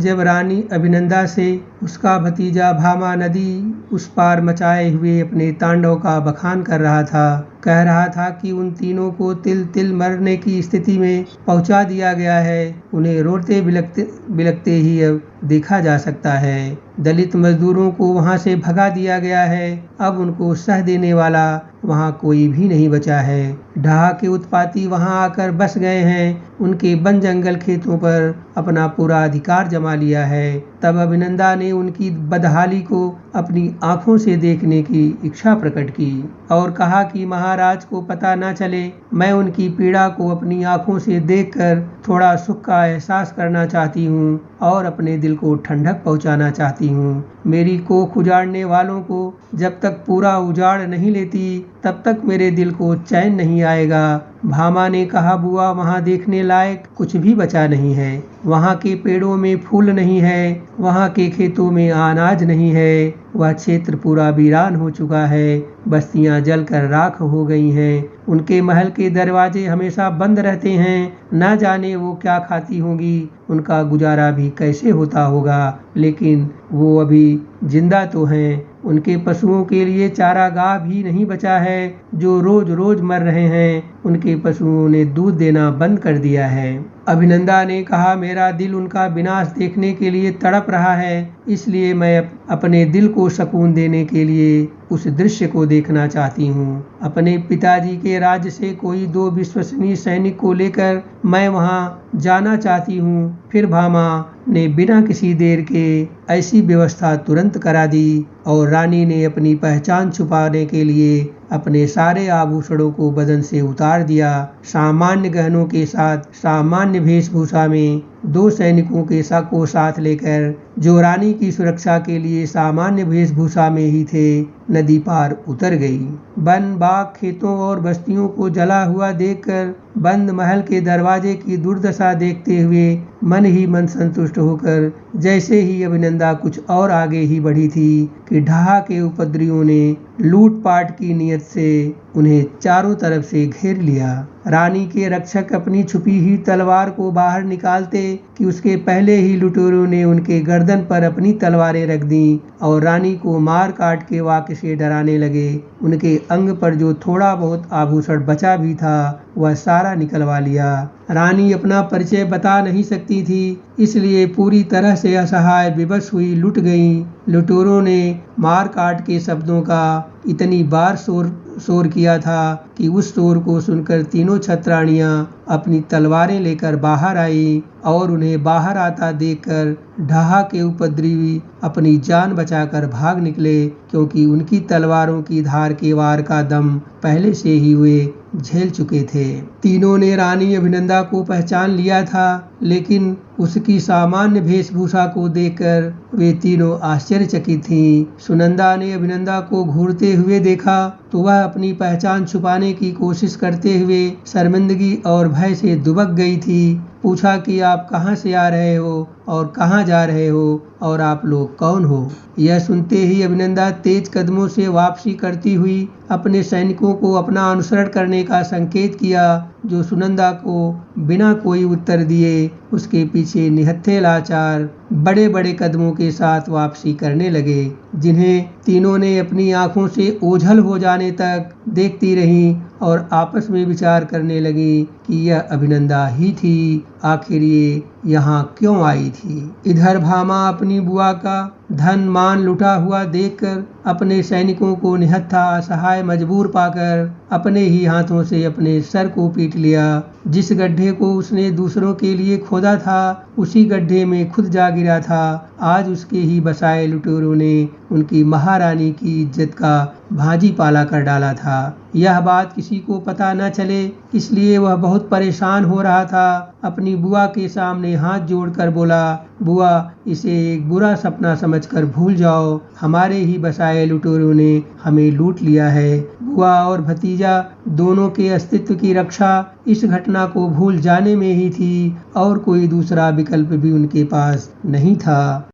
जब रानी अभिनंदा से उसका भतीजा भामा नदी उस पार मचाए हुए अपने तांडव का बखान कर रहा था, कह रहा था कि उन तीनों को तिल तिल मरने की स्थिति में पहुंचा दिया गया है, उन्हें रोते बिलखते ही अब देखा जा सकता है। दलित मजदूरों को वहां से भगा दिया गया है, अब उनको सह देने वाला वहां कोई भी नहीं बचा है। ढहा के उत्पाती वहां आकर बस गए हैं, उनके वन जंगल खेतों पर अपना पूरा अधिकार जमा लिया है। तब अभिनंदा ने उनकी बदहाली को अपनी आंखों से देखने की इच्छा प्रकट की और कहा कि महाराज को पता न चले, मैं उनकी पीड़ा को अपनी आंखों से देखकर थोड़ा सुख का एहसास करना चाहती हूँ और अपने दिल को ठंडक पहुँचाना चाहती हूँ। मेरी कोख उजाड़ने वालों को जब तक पूरा उजाड़ नहीं लेती तब तक मेरे दिल को चैन नहीं आएगा। भामा ने कहा, बुआ, वहाँ देखने लायक कुछ भी बचा नहीं है। वहाँ के पेड़ों में फूल नहीं है, वहाँ के खेतों में अनाज नहीं है, वह क्षेत्र पूरा वीरान हो चुका है, बस्तियां जलकर राख हो गई हैं, उनके महल के दरवाजे हमेशा बंद रहते हैं, न जाने वो क्या खाती होंगी, उनका गुजारा भी कैसे होता होगा, लेकिन वो अभी जिंदा तो हैं। उनके पशुओं के लिए चारागाह भी नहीं बचा है, जो रोज रोज मर रहे हैं, उनके पशुओं ने दूध देना बंद कर दिया है। अभिनंदा ने कहा, मेरा दिल उनका विनाश देखने के लिए तड़प रहा है, इसलिए मैं अपने दिल को सुकून देने के लिए उस दृश्य को देखना चाहती हूँ। अपने पिताजी के राज्य से कोई 2 विश्वसनीय सैनिक को लेकर मैं वहाँ जाना चाहती हूँ। फिर भामा ने बिना किसी देर के ऐसी व्यवस्था तुरंत करा दी और रानी ने अपनी पहचान छुपाने के लिए अपने सारे आभूषणों को बदन से उतार दिया। सामान्य गहनों के साथ सामान्य वेशभूषा में 2 सैनिकों के को साथ लेकर, जो रानी की सुरक्षा के लिए सामान्य वेशभूषा में ही थे, नदी पार उतर गई। वन, बाग, खेतों और बस्तियों को जला हुआ देखकर, बंद महल के दरवाजे की दुर्दशा देखते हुए मन ही मन संतुष्ट होकर जैसे ही अभिनंदा कुछ और आगे ही बढ़ी थी कि ढहा के उपद्रवियों ने लूटपाट की नियत से उन्हें चारों तरफ से घेर लिया। रानी के रक्षक अपनी छुपी हुई तलवार को बाहर निकालते कि उसके पहले ही लुटेरों ने उनके गर्दन पर अपनी तलवारें रख दी और रानी को मार काट के वाक्य से डराने लगे। उनके अंग पर जो थोड़ा बहुत आभूषण बचा भी था वह सारा निकलवा लिया। रानी अपना परिचय बता नहीं सकती थी, इसलिए पूरी तरह से असहाय विवश हुई लुट गईं। लुटेरों ने मार काट के शब्दों का इतनी बार शोर किया था कि उस शोर को सुनकर तीनों छत्राणियां अपनी तलवारें लेकर बाहर आई और उन्हें बाहर आता देखकर ढहा के उपद्रवी अपनी जान बचाकर भाग निकले, क्योंकि उनकी तलवारों की धार के वार का दम पहले से ही वे झेल चुके थे। तीनों ने रानी अभिनंदा को पहचान लिया था, लेकिन उसकी सामान्य वेशभूषा को देखकर वे तीनों आश्चर्यचकित थीं। सुनंदा ने अभिनंदा को घूरते हुए देखा तो वह अपनी पहचान छुपाने की कोशिश करते हुए शर्मिंदगी और भय से दुबक गई थी। पूछा कि आप कहां से आ रहे हो और कहां जा रहे हो और आप लोग कौन हो? यह सुनते ही अभिनंदा तेज कदमों से वापसी करती हुई अपने सैनिकों को अपना अनुसरण करने का संकेत किया, जो सुनंदा को बिना कोई उत्तर दिए उसके पीछे निहत्थे लाचार बड़े बड़े कदमों के साथ वापसी करने लगे, जिन्हें तीनों ने अपनी आंखों से ओझल हो जाने तक देखती रहीं और आपस में विचार करने लगी कि यह अभिनंदा ही थी, आखिर ये यहाँ क्यों आई थी। इधर भामा अपनी बुआ का धन मान लुटा हुआ देखकर अपने सैनिकों को निहत्था असहाय मजबूर पाकर अपने ही हाथों से अपने सर को पीट लिया। जिस गड्ढे को उसने दूसरों के लिए खोदा था उसी गड्ढे में खुद जा गिरा था। आज उसके ही बसाए लुटेरों ने उनकी महारानी की इज्जत का भाजी पाला कर डाला था। यह बात किसी को पता न चले, इसलिए वह बहुत परेशान हो रहा था। अपनी बुआ के सामने हाथ जोड़कर बोला, बुआ, इसे एक बुरा सपना समझकर भूल जाओ, हमारे ही बसाए लुटेरों ने हमें लूट लिया है। बुआ और भतीजा दोनों के अस्तित्व की रक्षा इस घटना को भूल जाने में ही थी और कोई दूसरा विकल्प भी उनके पास नहीं था।